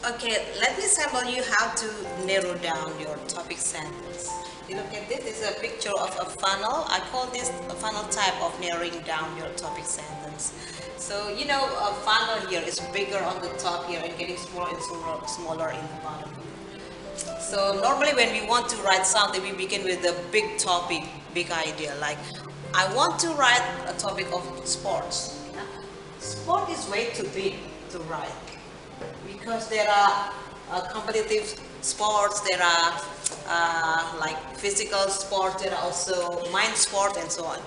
Okay, let me sample you how to narrow down your topic sentence. You look at this is a picture of a funnel. I call this a funnel type of narrowing down your topic sentence. So, a funnel here is bigger on the top here and getting smaller and smaller in the bottom. So, normally when we want to write something, we begin with a big topic, big idea. Like, I want to write a topic of sports. Yeah? Sport is way too big to write because there are competitive sports, there are like physical sports, there are also mind sport and so on.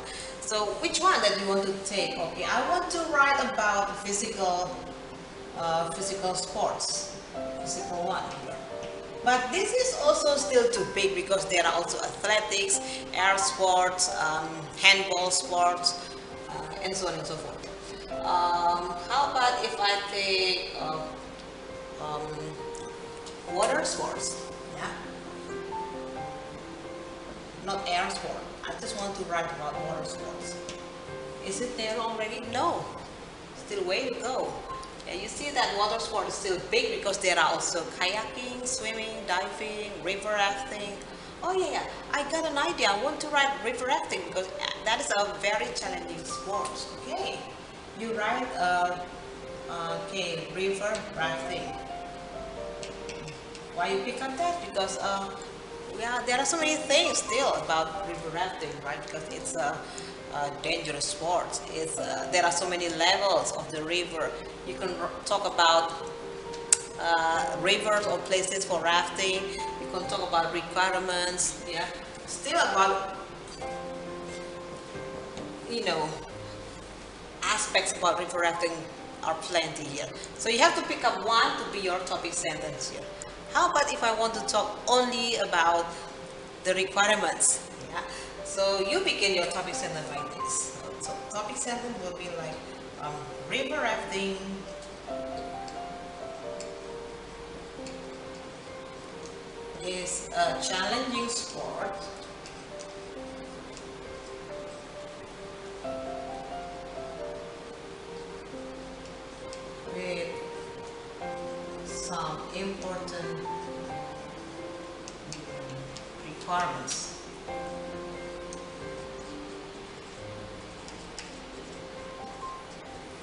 So which one that you want to take? Okay, I want to write about physical sports, physical one here. But this is also still too big because there are also athletics, air sports, handball sports, and so on and so forth. How about if I take um, water sports? Yeah, not air sport. I just want to write about water sports. Is it there already? No, still way to go. And you see that water sport is still big because there are also kayaking, swimming, diving, river rafting. Oh yeah, I got an idea. I want to write river rafting because that is a very challenging sport. Okay, you write okay, river rafting. Why you pick up that? Because yeah, there are so many things still about river rafting, right? Because it's a dangerous sport. There are so many levels of the river. You can talk about rivers or places for rafting. You can talk about requirements. Yeah, still about you know aspects about river rafting are plenty here. So you have to pick up one to be your topic sentence here. How about if I want to talk only about the requirements? Yeah. So you begin your topic sentence like this. So topic sentence will be like river rafting is a challenging sport with some important requirements.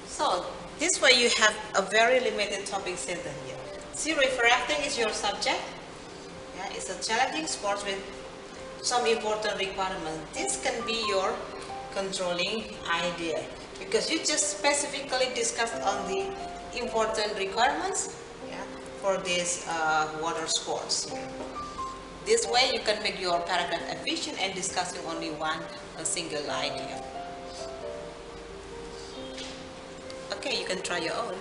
So this way you have a very limited topic sentence here. See, river rafting is your subject. Yeah, it's a challenging sport with some important requirements. This can be your controlling idea because you just specifically discussed on the important requirements, yeah, for this water sports here. This way you can make your paragraph efficient and discussing only one single idea. Okay, you can try your own.